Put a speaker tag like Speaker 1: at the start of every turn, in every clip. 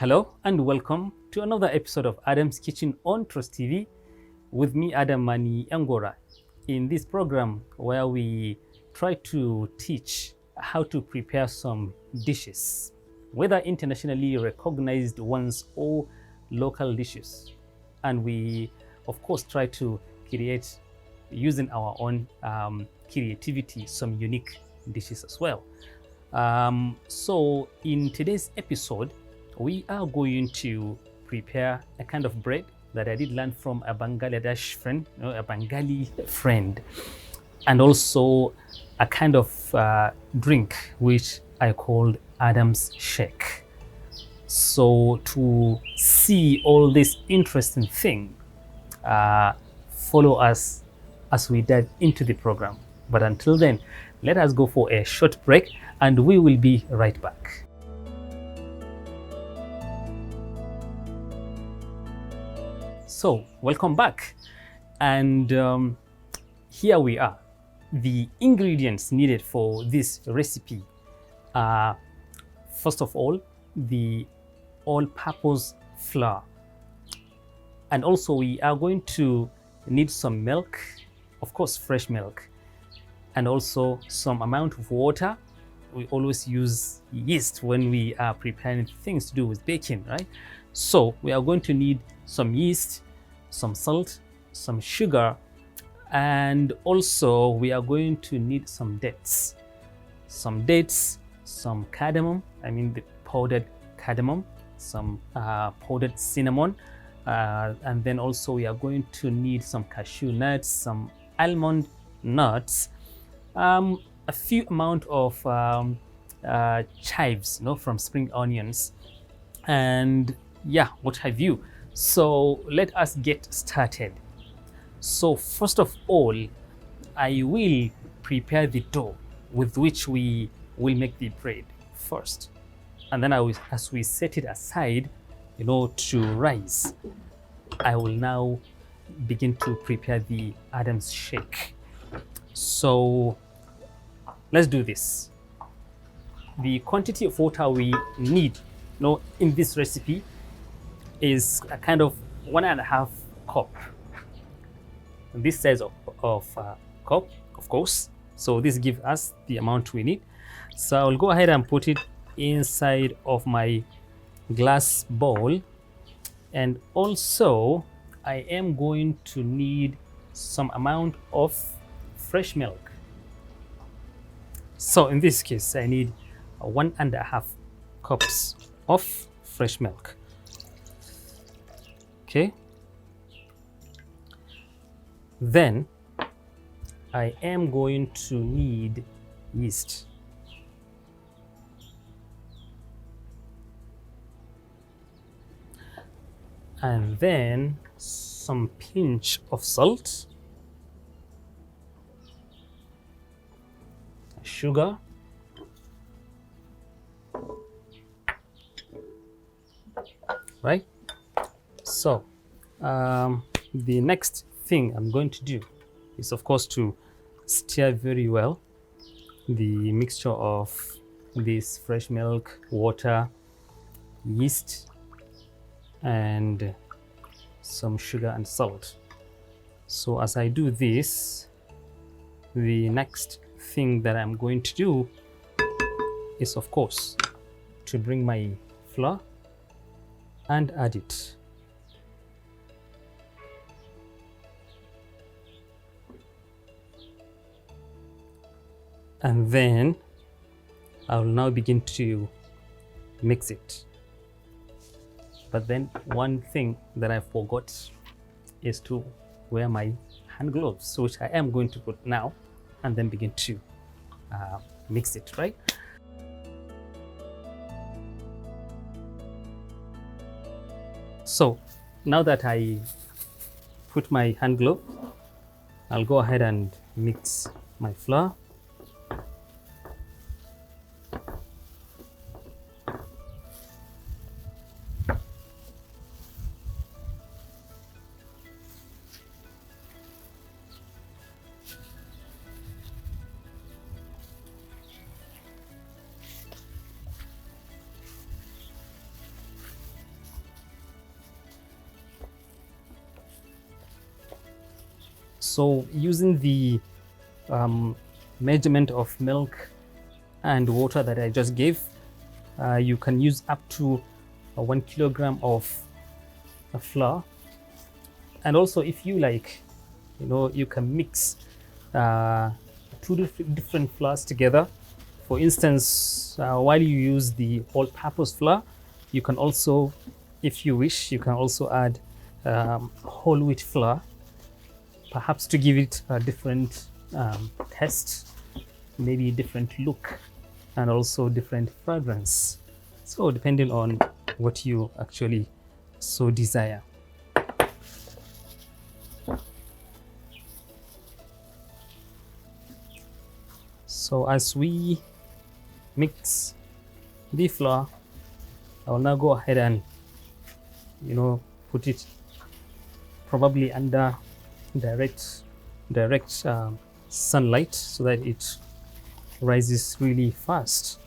Speaker 1: Hello and welcome to another episode of Adam's Kitchen on Trust TV with me, Adam Mani Angora. In this program, where we try to teach how to prepare some dishes, whether internationally recognized ones or local dishes. And we, of course, try to create, using our own creativity, some unique dishes as well. So in today's episode, we are going to prepare a kind of bread that I did learn from a Bangladesh friend, a Bengali friend, and also a kind of drink which I called Adam's Shake. So to see all this interesting thing, follow us as we dive into the program. But until then, let us go for a short break and we will be right back. So, welcome back. And here we are. The ingredients needed for this recipe are, first of all, the all-purpose flour. And also we are going to need some milk, of course, fresh milk, and also some amount of water. We always use yeast when we are preparing things to do with baking, right? So we are going to need some yeast, some salt, some sugar, and also we are going to need some dates. Some cardamom, the powdered cardamom, some powdered cinnamon, and then also we are going to need some cashew nuts, some almond nuts, a few amount of chives, from spring onions, and yeah, what have you. So let us get started. So first of all, I will prepare the dough with which we will make the bread first, and then as we set it aside, to rise, I will now begin to prepare the Adam's Shake. So let's do this. The quantity of water we need, in this recipe is a kind of 1.5 cup. This size of cup, of course. So this gives us the amount we need. So I'll go ahead and put it inside of my glass bowl. And also I am going to need some amount of fresh milk. So in this case, I need 1.5 cups of fresh milk. Okay. Then I am going to need yeast. And then some pinch of salt, sugar, right? So the next thing I'm going to do is, of course, to stir very well the mixture of this fresh milk, water, yeast, and some sugar and salt. So as I do this, the next thing that I'm going to do is, of course, to bring my flour and add it. And then I will now begin to mix it. But then one thing that I forgot is to wear my hand gloves, which I am going to put now, and then begin to mix it, right? So now that I put my hand glove, I'll go ahead and mix my flour. So using the measurement of milk and water that I just gave, you can use up to 1 kilogram of flour. And also, if you like, you can mix two different flours together. For instance, while you use the all-purpose flour, you can also, if you wish, you can also add whole wheat flour, perhaps to give it a different taste, maybe different look, and also different fragrance. So depending on what you actually so desire. So as we mix the flour, I will now go ahead and put it probably under direct sunlight so that it rises really fast.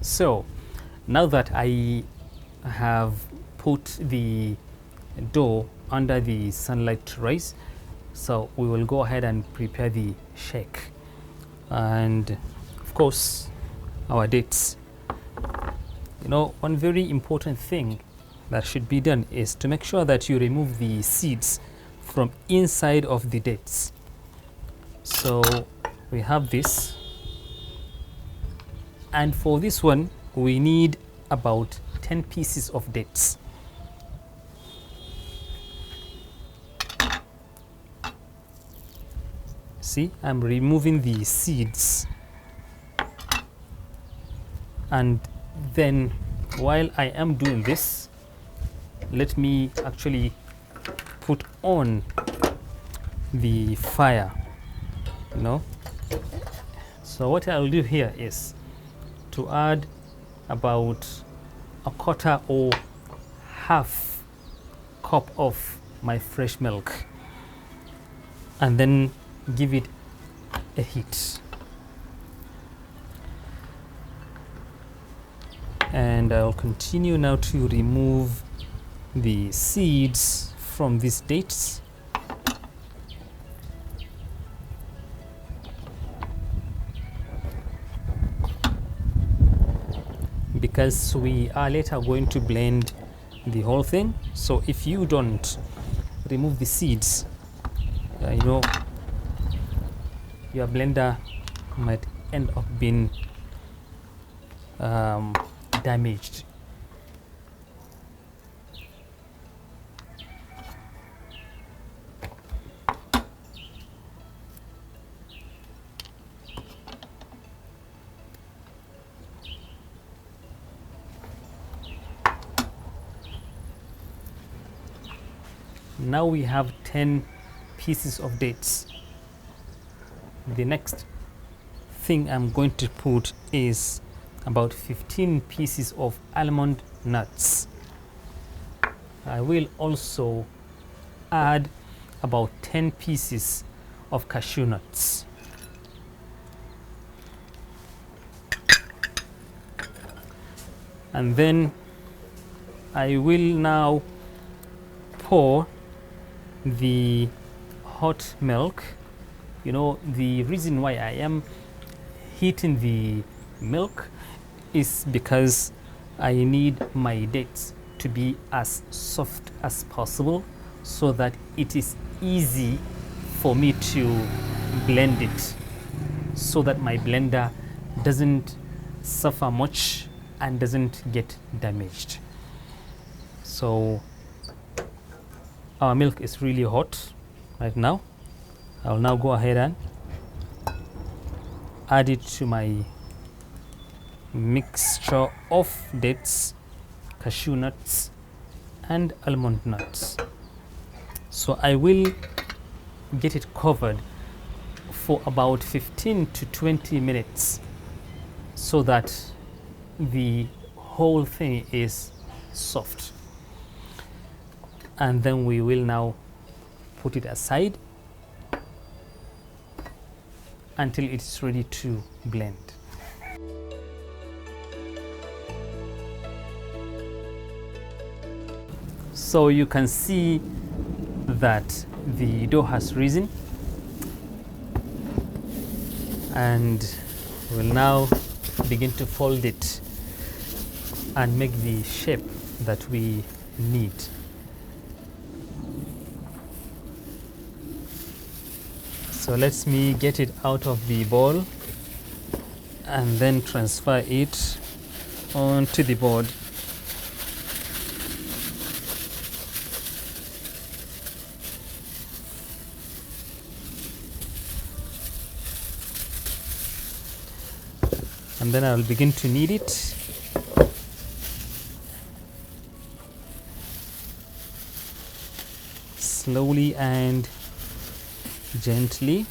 Speaker 1: So now that I have put the dough under the sunlight to rise, so we will go ahead and prepare the shake, and of course our dates. One very important thing that should be done is to make sure that you remove the seeds from inside of the dates. So we have this, and for this one we need about 10 pieces of dates. See, I'm removing the seeds, and then while I am doing this, let me actually put on the fire. So what I'll do here is to add about a quarter or half cup of my fresh milk, and then give it a heat. And I'll continue now to remove the seeds from these dates. Because we are later going to blend the whole thing, so if you don't remove the seeds, your blender might end up being damaged. Now we have 10 pieces of dates. The next thing I'm going to put is about 15 pieces of almond nuts. I will also add about 10 pieces of cashew nuts. And then I will now pour the hot milk. The reason why I am heating the milk is because I need my dates to be as soft as possible, so that it is easy for me to blend it so that my blender doesn't suffer much and doesn't get damaged. So our milk is really hot right now. I'll now go ahead and add it to my mixture of dates, cashew nuts and almond nuts. So I will get it covered for about 15 to 20 minutes so that the whole thing is soft. And then we will now put it aside until it's ready to blend. So you can see that the dough has risen, and we'll now begin to fold it and make the shape that we need. So let me get it out of the bowl and then transfer it onto the board. And then I will begin to knead it. Slowly and gently.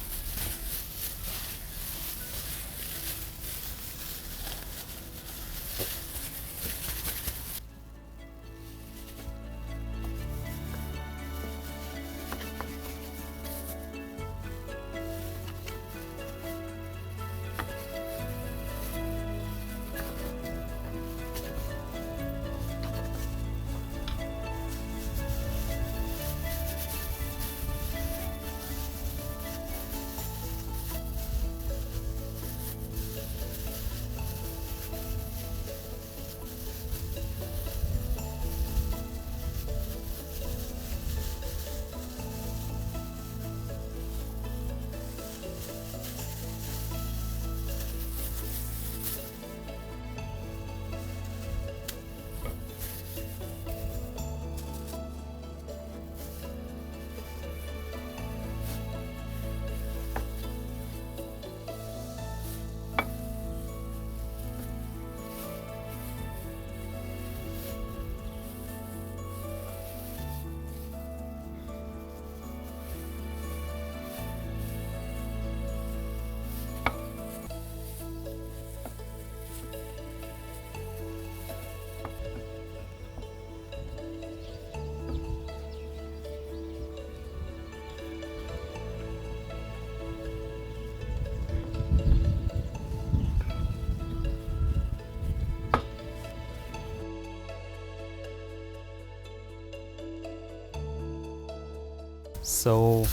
Speaker 1: So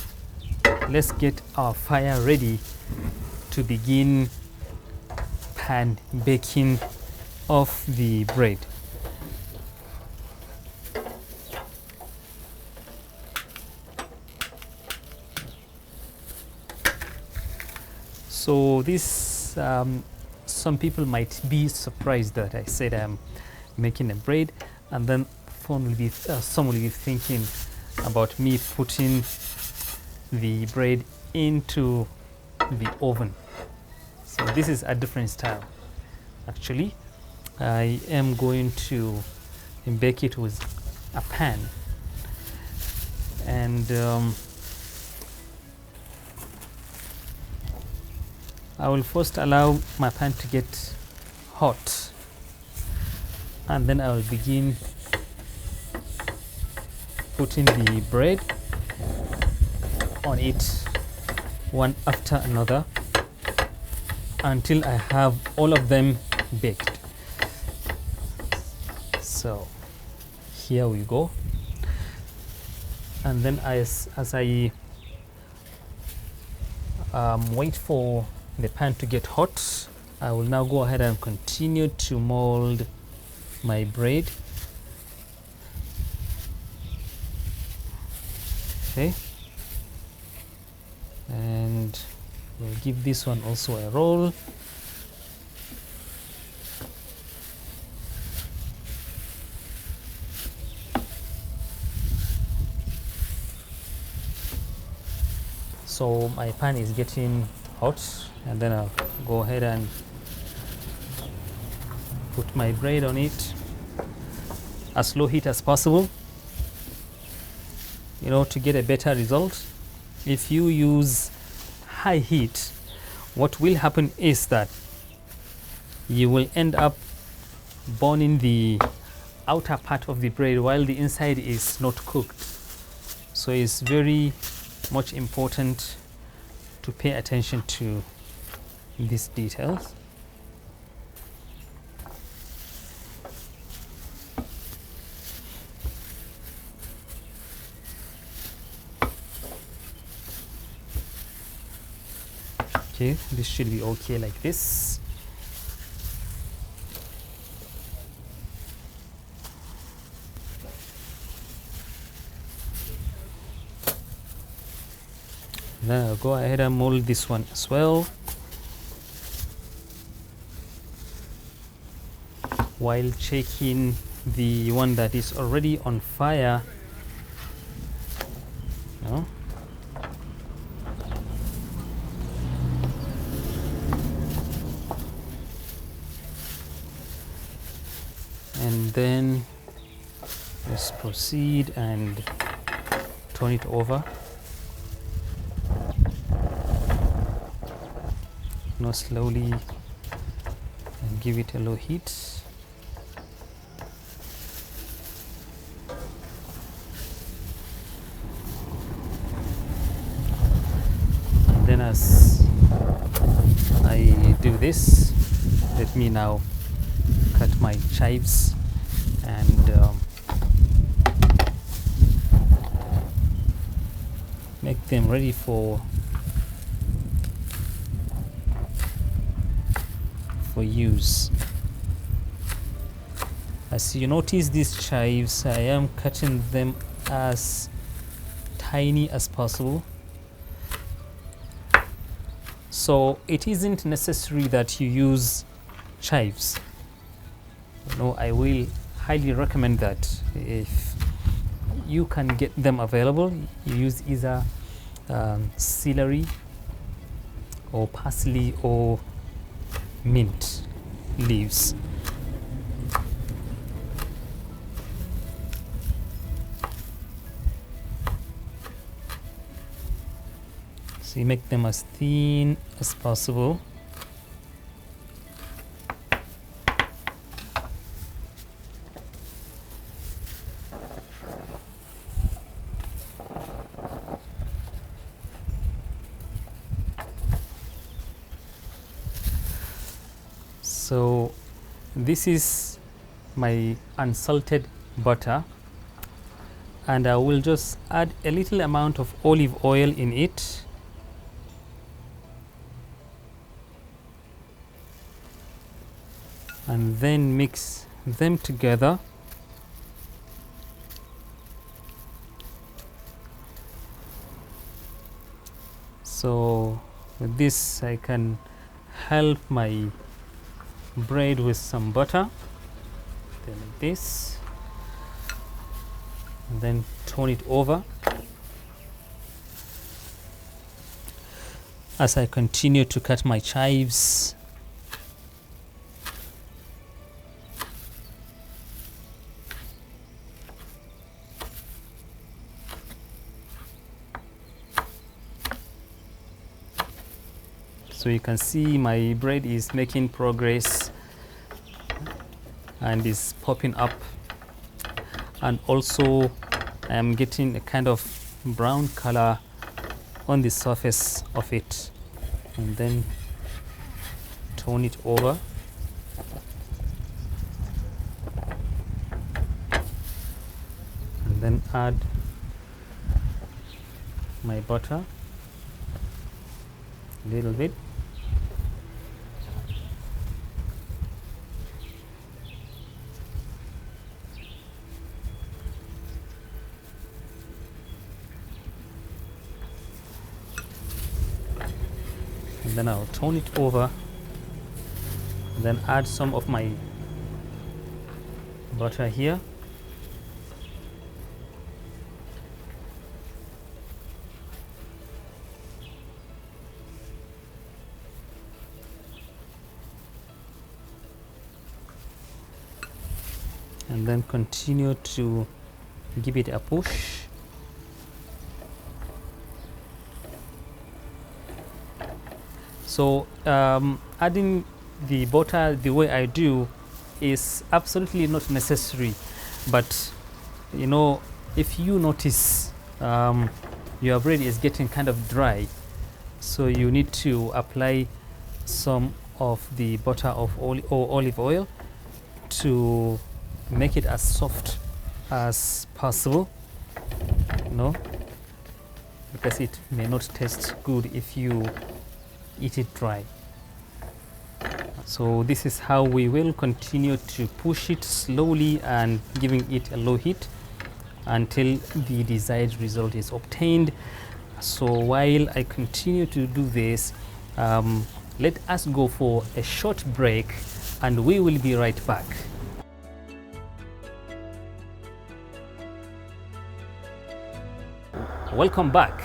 Speaker 1: let's get our fire ready to begin pan baking of the bread. So this, some people might be surprised that I said I'm making a bread, and then some will be thinking about me putting the bread into the oven. So this is a different style. Actually, I am going to bake it with a pan, and I will first allow my pan to get hot, and then I will begin putting the bread on it one after another until I have all of them baked. So here we go. And then as I wait for the pan to get hot, I will now go ahead and continue to mold my bread. Okay, and We'll give this one also a roll. So my pan is getting hot, and then I'll go ahead and put my bread on it as low heat as possible, you know, to get a better result. If you use high heat, what will happen is that you will end up burning the outer part of the bread while the inside is not cooked. So it's very much important to pay attention to these details. Okay, this should be okay like this. Then I'll go ahead and mold this one as well, while checking the one that is already on fire. No? And then let's proceed and turn it over. Now slowly and give it a low heat. And then as I do this, let me now cut my chives and make them ready for use. As you notice, these chives, I am cutting them as tiny as possible. So it isn't necessary that you use chives. You know, I will highly recommend that if you can get them available, you use either celery or parsley or mint leaves. So you make them as thin as possible. So this is my unsalted butter, and I will just add a little amount of olive oil in it. And then mix them together. So with this I can help my bread with some butter, then like this, and then turn it over. As I continue to cut my chives, so you can see my bread is making progress and is popping up, and also I am getting a kind of brown color on the surface of it, and then turn it over. And then add my butter a little bit. and then I'll turn it over, and then add some of my butter here. And then continue to give it a push. So adding the butter the way I do is absolutely not necessary, but you know, if you notice your bread is getting kind of dry, so you need to apply some of the butter of olive oil to make it as soft as possible, no, because it may not taste good if you eat it dry. So this is how we will continue to push it slowly and giving it a low heat until the desired result is obtained. So while I continue to do this, let us go for a short break and we will be right back. Welcome back,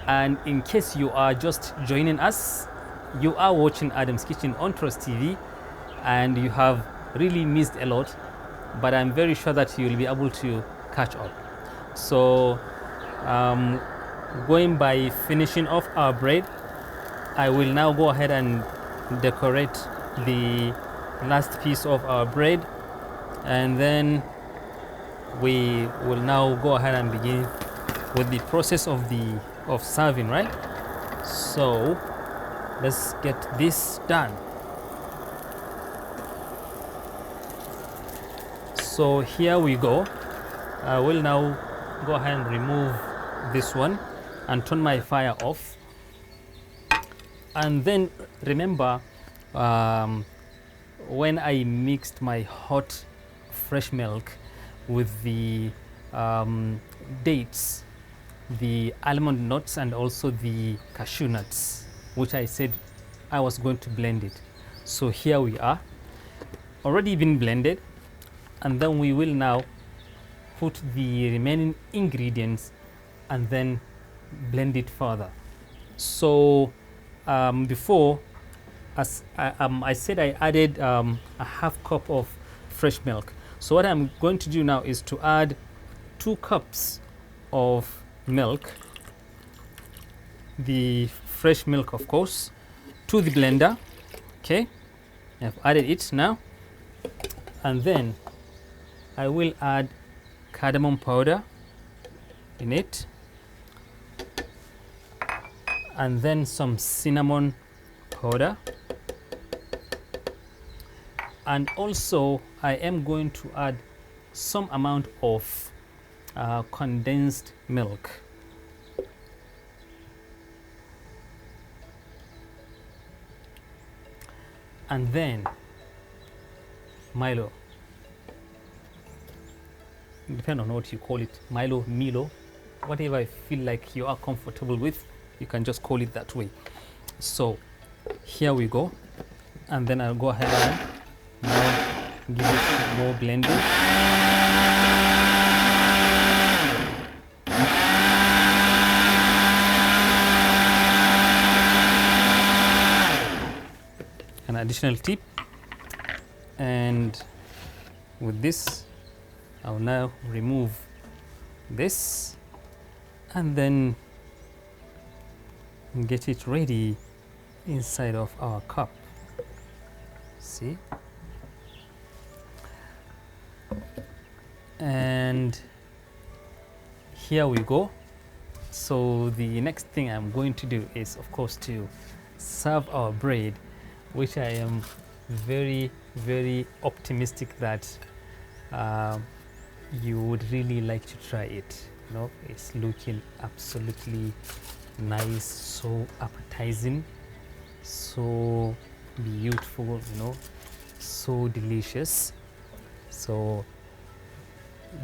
Speaker 1: and in case you are just joining us, you are watching Adam's Kitchen on Trust TV and you have really missed a lot, but I'm very sure that you will be able to catch up. So going by finishing off our bread, I will now go ahead and decorate the last piece of our bread, and then we will now go ahead and begin with the process of serving, right? So let's get this done. So here we go. I will now go ahead and remove this one and turn my fire off. And then remember, when I mixed my hot fresh milk with the dates, the almond nuts, and also the cashew nuts, which I said I was going to blend it. So here we are, already been blended, and then we will now put the remaining ingredients and then blend it further. So before, as I said, I added a half cup of fresh milk. So what I'm going to do now is to add 2 cups of milk, the fresh milk of course, to the blender. Okay, I've added it now, and then I will add cardamom powder in it, and then some cinnamon powder, and also I am going to add some amount of condensed milk. And then Milo, depending on what you call it, Milo, Milo, whatever I feel like you are comfortable with, you can just call it that way. So here we go, and then I'll go ahead and now give it more blending. An additional tip, and with this I'll now remove this and then get it ready inside of our cup. See, and here we go. So the next thing I'm going to do is of course to serve our bread, which I am very, very optimistic that you would really like to try it. You know, it's looking absolutely nice, so appetizing, so beautiful, you know, so delicious. So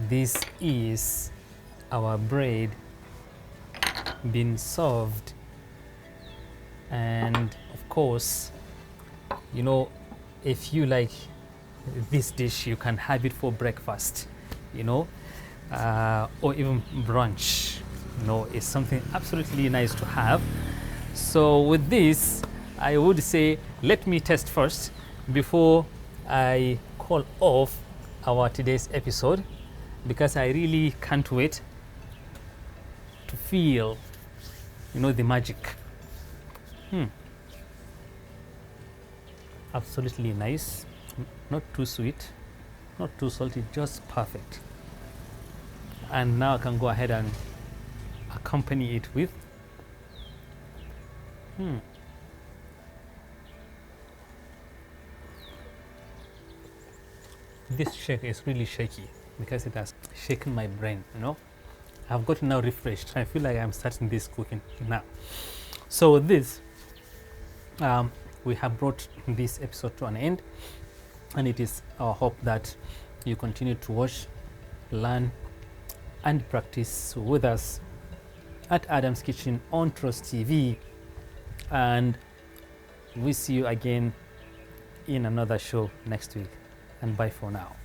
Speaker 1: this is our bread being served, And of course, you know, if you like this dish, you can have it for breakfast, you know, or even brunch. You know, it's something absolutely nice to have. So with this, I would say let me test first before I call off our today's episode, because I really can't wait to feel, you know, the magic. Absolutely nice, not too sweet, not too salty, just perfect. And now I can go ahead and accompany it with this shake is really shaky because it has shaken my brain, you know. I've gotten now refreshed. I feel like I'm starting this cooking now. So with this, we have brought this episode to an end, and it is our hope that you continue to watch, learn, and practice with us at Adam's Kitchen on Trust TV. And we see you again in another show next week. And bye for now.